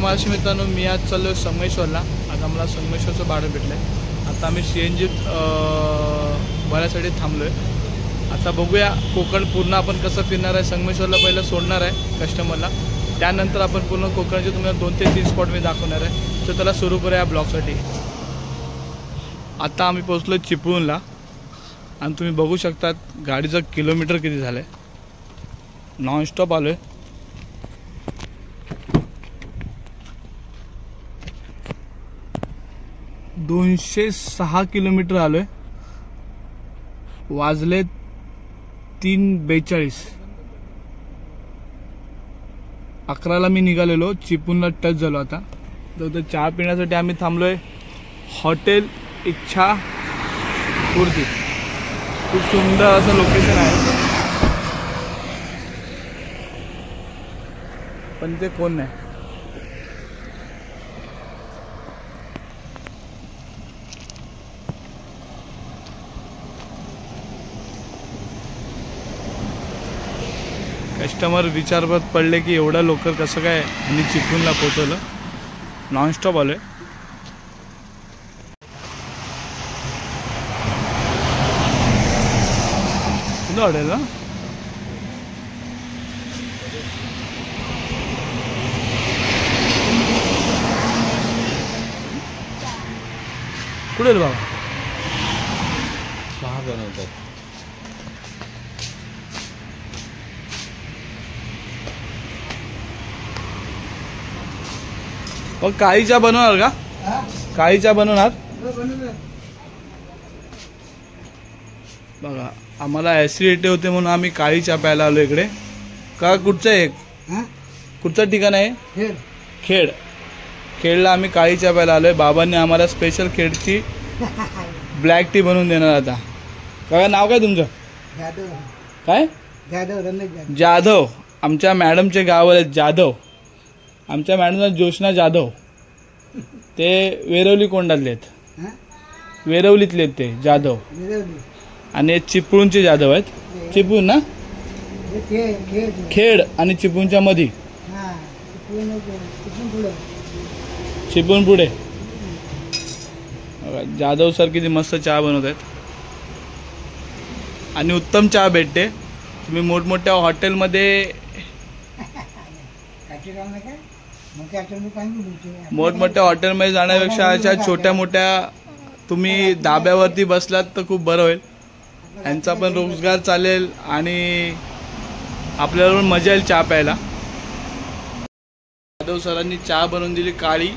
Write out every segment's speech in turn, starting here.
महाराष्ट्र मित्रांनो, मी आज चाललो संगमेश्वरला। आज आम्हाला संगमेश्वरचं भाडं भेटलं आहे। आता आम्ही CNG भरायसाठी थांबलो आहे। आता बघूया कोकण पूर्ण आपण कसं फिरणार आहे। संगमेश्वरला पहिलं सोडणार आहे कस्टमरला, त्यानंतर आपण पूर्ण कोकणाचे तुम्हाला 2 ते 3 स्पॉट मी दाखवणार आहे। तर त्याला सुरू करूया ब्लॉगसाठी। आता आम्ही पोहोचलो चिपळूणला आणि तुम्ही बघू शकता गाडीचं किलोमीटर किती झालं आहे। नॉनस्टॉप आलो आहे। 206 किलोमीटर आलोय। वाजले 3:42। 11ला मी निघालेलो, चिपळूणला टच झालो। आता तर चहा पिण्यासाठी आम्ही थांबलोय हॉटेल इच्छा पूर्ती। खूप सुंदर असं लोकेशन आहे, पण ते कोण नाही। कस्टमर विचारत पडले की एवढा लवकर कसं काय आणि चिपळूणला पोहोचवलं। नॉनस्टॉप आलोय। कुठं हॉटेल ना? कुठे रे बाबा? चहा बनवतात। मग काळी चहा बनवणार का? काळी चहा बनवणार? बघा, आम्हाला ऍसिडिटी होते म्हणून आम्ही काळी चहा प्यायला आलो इकडे। का कुठचं आहे? कुठचं ठिकाण आहे? खेड। खेडला आम्ही काळी चहा प्यायला आलोय। बाबांनी आम्हाला स्पेशल खेडची ब्लॅक टी बनवून देणार। आता काय नाव काय तुमचं? काय? जाधव। आमच्या मॅडमचे गाव आहेत जाधव। आमच्या मॅडमचा जोशना जाधव, ते वेरवली कोंडातले आहेत, वेरवलीतले आहेत ते जाधव। आणि चिपळूणचे जाधव आहेत। चिपळूण ना? खेड आणि चिपळूणच्या मध्ये, चिपळूण पुढे। जाधव सर किती मस्त चहा बनवत आहेत आणि उत्तम चहा भेटते। तुम्ही मोठमोठ्या हॉटेलमध्ये, मोठमोठ्या हॉटेलमध्ये जाण्यापेक्षा अशा छोट्या मोठ्या तुम्ही धाब्यावरती बसलात तर खूप बरं होईल। यांचा पण रोजगार चालेल आणि आपल्याला पण मजा येईल चहा प्यायला। जाधव सरांनी चहा बनवून दिली काळी।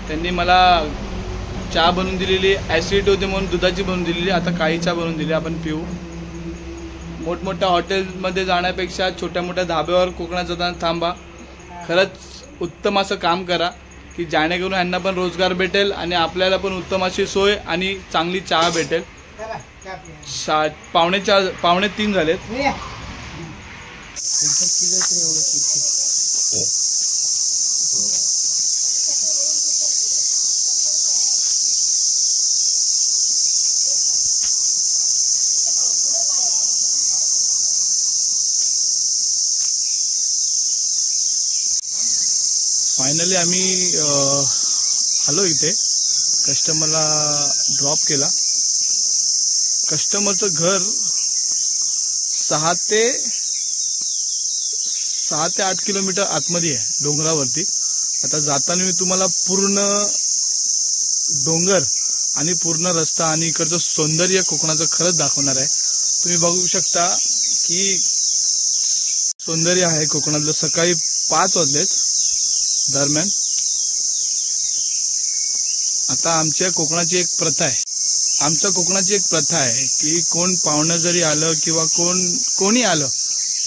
त्यांनी मला चहा बनवून दिलेली, ॲसिडिटी होते म्हणून दुधाची बनवून दिलेली। आता काळी चहा बनवून दिली, आपण पिऊ। मोठमोठ्या हॉटेलमध्ये जाण्यापेक्षा छोट्या मोठ्या धाब्यावर कोकणात जाताना थांबा। खरंच उत्तम असं काम करा की जेणेकरून यांना पण रोजगार भेटेल आणि आपल्याला पण उत्तम अशी सोय आणि चांगली चहा भेटेल। 2:45 झालेत। फायनली आम्ही आलो इथे। कस्टमरला ड्रॉप केला। कस्टमरचं घर 6 ते 8 किलोमीटर आतमध्ये आहे, डोंगरावरती। आता जाताना मी तुम्हाला पूर्ण डोंगर आणि पूर्ण रस्ता आणि इकडचं सौंदर्य कोकणाचं खरंच दाखवणार आहे। तुम्ही बघू शकता की सौंदर्य आहे कोकणातलं। सकाळी 5 वाजलेत दरम्यान। आता आमच्या कोकणाची एक प्रथा आहे, आमच्या कोकणाची एक प्रथा आहे की कोण पाहुणं जरी आलं किंवा कोणी आलं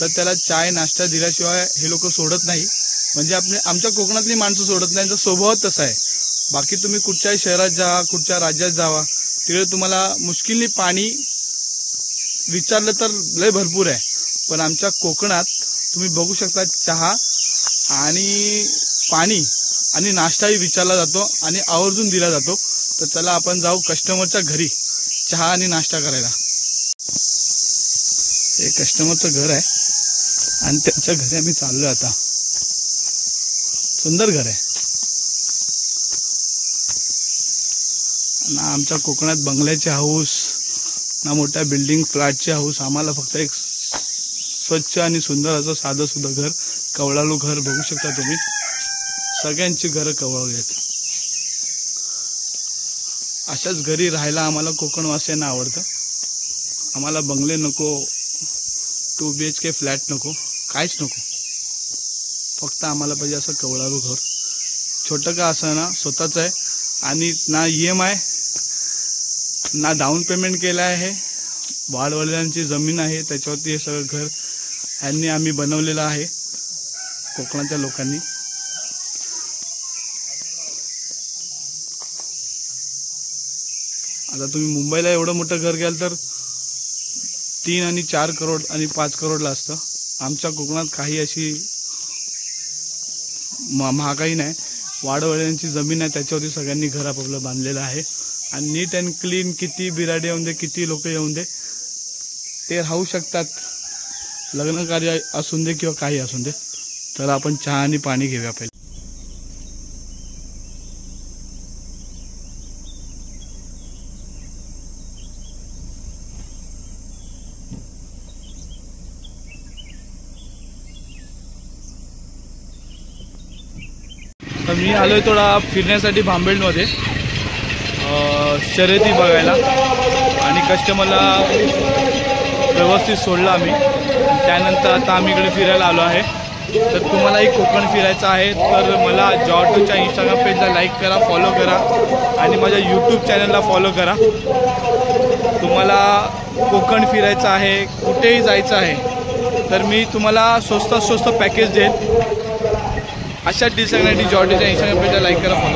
तर त्याला चाय नाश्ता दिल्याशिवाय हे लोक सोडत नाही। म्हणजे आमच्या कोकणातली माणसं सोडत नाही, त्यांचा स्वभाव तसा आहे। बाकी तुम्ही कुठच्याही शहरात जा, कुठच्या राज्यात जावा, तिकडे तुम्हाला मुश्किलने पाणी विचारलं तर लय भरपूर आहे। पण आमच्या कोकणात तुम्ही बघू शकता चहा आणि पाणी आणि नाश्ताही विचारला जातो आणि आवर्जून दिला जातो। तर चला आपण जाऊ कस्टमरच्या घरी चहा आणि नाश्ता करायला। हे कस्टमरचं घर आहे आणि त्यांच्या घरी आम्ही चाललोय आता। सुंदर घर आहे ना. आमच्या कोकणात बंगल्याचे हाऊस ना मोठ्या बिल्डिंग फ्लॅटचे हाऊस. आम्हाला फक्त एक स्वच्छ आणि सुंदर असं साधं सुद्धा घर, कवळालू घर बघू शकता तुम्ही. सगळ्यांची घरं कवळालू आहेत. अशाच घरी राहायला आम्हाला कोकणवासियांना आवडतं. आम्हाला बंगले नको, 2 BHK फ्लॅट नको, काहीच नको. फक्त आम्हाला पाहिजे असं कवळालू घर. छोटं का असं ना, स्वतःच आहे आणि ना EMI ना डाऊन पेमेंट केलं आहे. वाडवडिलांची जमीन आहे, त्याच्यावरती हे सगळं घर यांनी आम्ही बनवलेलं आहे कोकणाच्या लोकांनी. आता तुम्ही मुंबईला एवढं मोठं घर घ्याल तर 3 आणि 4 करोड आणि 5 करोडला असतं. आमच्या कोकणात काही अशी महागाई नाही. वाडवडिलांची जमीन आहे, त्याच्यावरती सगळ्यांनी घर आपापलं बांधलेलं आहे आणि नीट अँड क्लीन. किती बिराडे येऊन दे, किती लोक येऊन दे, ते राहू शकतात. लग्न कार्य असून दे किंवा काही असून दे. तर आपण चहा आणि पाणी घेऊया पहिले. तर मी आलोय थोडा फिरण्यासाठी भांबेडमध्ये, शर्यती बघायला आणि कस्टमरला व्यवस्थित सोडलं आम्ही. त्यानंतर आता आम्ही इकडे फिरायला आलो आहे. तर तुम्हालाही कोकण फिरायचं आहे तर मला जॉटूच्या इंस्टाग्राम पेजला लाईक करा, फॉलो करा आणि माझ्या यूट्यूब चॅनलला फॉलो करा. तुम्हाला कोकण फिरायचं आहे, कुठेही जायचं आहे तर मी तुम्हाला स्वस्त पॅकेज देईन. अशा डिसाईनसाठी जॉटूच्या इंस्टाग्राम पेजला लाईक करा, फॉलो करा.